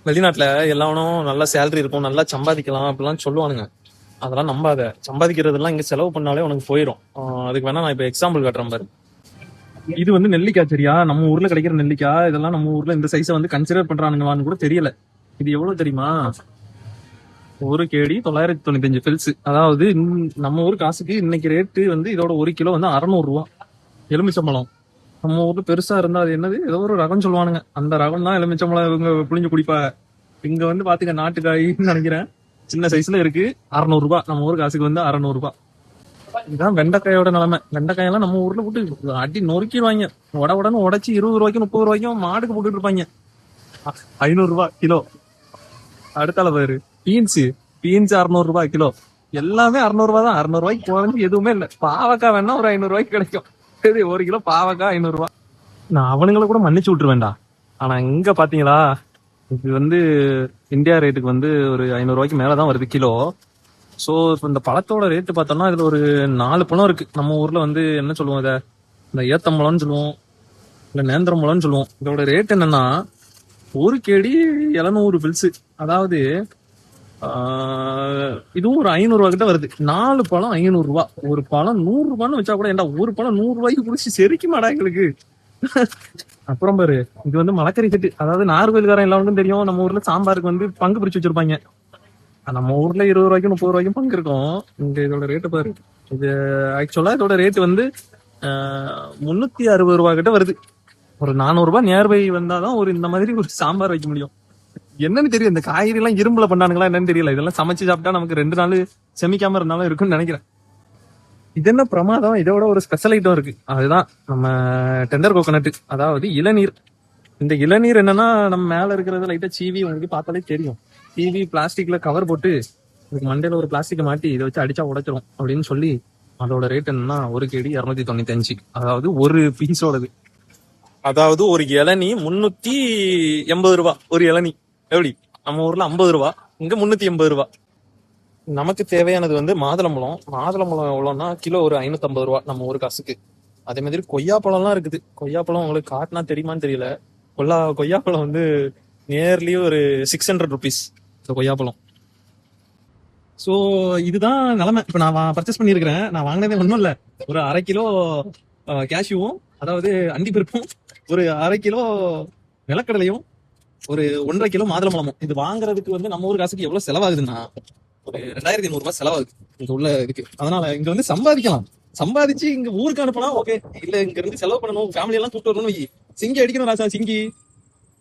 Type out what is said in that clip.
வெளிநாட்டுல எல்லாரும் நல்ல சேலரி இருக்கும், நல்லா சம்பாதிக்கலாம் அப்படிலாம் சொல்லுவானுங்க. அதெல்லாம் நம்பாத. சம்பாதிக்கிறதெல்லாம் இங்க செலவு பண்ணாலே உனக்கு போயிடும். அதுக்கு வேணா நான் இப்ப எக்ஸாம்பிள் காட்டுறேன் பாரு. இது வந்து நெல்லிக்காய் சரியா, நம்ம ஊர்ல கிடைக்கிற நெல்லிக்காய். இதெல்லாம் நம்ம ஊர்ல இந்த சைஸை வந்து கன்சிடர் பண்றானுங்களான்னு கூட தெரியல. இது எவ்வளவு தெரியுமா? ஒரு கேடி 995 பில்ஸ். அதாவது நம்ம ஊர் காசுக்கு இன்னைக்கு ரேட்டு வந்து இதோட ஒரு கிலோ வந்து 600 ரூபா. எலுமிச்சம்பழம் நம்ம ஊர்ல பெருசா இருந்தா அது என்னது, ஏதோ ஒரு ரகம் சொல்லுவானுங்க. அந்த ரகம் தான் எலுமிச்சம்பழம் இவங்க புளிஞ்சு குடிப்பா. இங்க வந்து பாத்துக்க நாட்டுக்காயின்னு நினைக்கிறேன், சின்ன சைஸ்ல இருக்கு. 600 ரூபாய். நம்ம ஊர் காசுக்கு வந்து 600 ரூபாய். இதுதான் வெண்டைக்காயோட நிலைமை. வெண்டைக்காயெல்லாம் நம்ம ஊர்ல போட்டு அடி நொறுக்கிடுவாங்க. உடனே உடைச்சு 20 ரூபாய்க்கும் 30 ரூபாய்க்கும் மாடுக்கு போட்டுட்டு இருப்பாங்க. 500 ரூபாய் கிலோ. அடுத்தால பாரு, பீன்ஸ் 600 ரூபாய் கிலோ. எல்லாமே 600 ரூபாய் தான். 600 ரூபாய்க்கு குறைஞ்சு எதுவுமே இல்லை. பாவக்காய் வேணா ஒரு 500 ரூபாய்க்கு கிடைக்கும். சரி, ஒரு கிலோ பாவக்காய் 500 ரூபாய். நான் அவனுங்களை கூட மன்னிச்சு விட்டுருவேன்டா. ஆனா இங்க பாத்தீங்களா, இது வந்து இந்தியா ரேட்டுக்கு வந்து ஒரு 500 ரூபாய்க்கு மேலதான் வருது கிலோ. சோ இப்போ இந்த பழத்தோட ரேட்டு பார்த்தோம்னா இதுல ஒரு 4 பழம் இருக்கு. நம்ம ஊர்ல வந்து என்ன சொல்லுவோம், இதை இந்த ஏத்தம்பழம்னு சொல்லுவோம், இல்ல நேந்திரம்பழம்னு சொல்லுவோம். இதோட ரேட் என்னன்னா ஒரு கேடி 700 பில்ஸ். அதாவது இதுவும் ஒரு 500 ரூபா கிட்ட வருது. 4 பழம் 500 ரூபா. ஒரு பழம் 100 ரூபான்னு வச்சா கூட, ஏன்டா ஒரு பழம் 100 ரூபாய்க்கு குடிச்சு செரிக்குமாடா எங்களுக்கு. அப்புறம் பாரு, இது வந்து மலக்கறி செட்டு. அதாவது நார்கோயில்காரன் எல்லாருக்கும் தெரியும், நம்ம ஊர்ல சாம்பாருக்கு வந்து பங்கு பிரிச்சு வச்சிருப்பாங்க. நம்ம ஊர்ல 20 ரூபாய்க்கும் 30 ரூபாய்க்கும் பங்கு இருக்கும். இங்க இதோட ரேட்டு பாரு. இது ஆக்சுவலா இதோட ரேட் வந்து 360 ரூபாய் கிட்ட வருது. ஒரு 400 ரூபாய் நியர்பை வந்தாதான் ஒரு இந்த மாதிரி ஒரு சாம்பார் வைக்க முடியும். என்னன்னு தெரியும், இந்த காய்கறி எல்லாம் இரும்புல பண்ணானுங்களா என்னன்னு தெரியல. இதெல்லாம் சமைச்சு சாப்பிட்டா நமக்கு 2 நாள் செமிக்காம இருந்தாலும் இருக்குன்னு நினைக்கிறேன். இது என்ன பிரமாதம், இதோட ஒரு ஸ்பெஷல் ஐட்டம் இருக்கு. அதுதான் நம்ம டெண்டர் கோகனட், அதாவது இளநீர். இந்த இளநீர் என்னன்னா, நம்ம மேல இருக்கிறது லைட்டா சீவி, உங்களுக்கு பார்த்தாலே தெரியும். சீவி பிளாஸ்டிக்ல கவர் போட்டு இதுக்கு மண்டையில ஒரு பிளாஸ்டிக் மாட்டி இதை வச்சு அடிச்சா உடைச்சிரும் அப்படின்னு சொல்லி, அதோட ரேட் என்னன்னா ஒரு கேடி 295. அதாவது ஒரு பீஸோடது. அதாவது ஒரு இளநீ 380 ரூபாய். ஒரு இளநீ எப்படி நம்ம ஊர்ல 50 ரூபாய், இங்க 380 ரூபாய். நமக்கு தேவையானது வந்து மாதுளம்பழம். மாதுளம்பழம் எவ்வளோன்னா கிலோ ஒரு 550 ரூபாய் நம்ம ஊர் காசுக்கு. அதே மாதிரி கொய்யாப்பழம்லாம் இருக்குது. கொய்யாப்பழம் உங்களுக்கு காட்டினா தெரியுமான்னு தெரியல. கொய்யாப்பழம் வந்து நியர்லி ஒரு 600 ருபீஸ் இந்த கொய்யாப்பழம். ஸோ இதுதான் நிலைமை. இப்போ நான் பர்ச்சேஸ் பண்ணியிருக்கிறேன். நான் வாங்கினதே ஒன்றும் இல்லை, ஒரு 1/2 கிலோ கேஷ்யூவும், அதாவது அண்டிப்பருப்பும், ஒரு 1/2 கிலோ நிலக்கடலையும், ஒரு 1.5 கிலோ மாதுளம்பழமும். இது வாங்குறதுக்கு வந்து நம்ம ஊர் காசுக்கு எவ்வளவு செலவாகுதுன்னா ஒரு 2500 ரூபாய் செலவாகுது இங்க உள்ள இதுக்கு. அதனால இங்க வந்து சம்பாதிக்கலாம். சம்பாதிச்சு இங்க ஊருக்கு அனுப்பலாம், ஓகே. இல்ல இங்க இருந்து செலவு பண்ணணும், ஃபேமிலி எல்லாம் கூப்பிட்டு வரணும், சிங்கி அடிக்கணும் ராசா, சிங்கி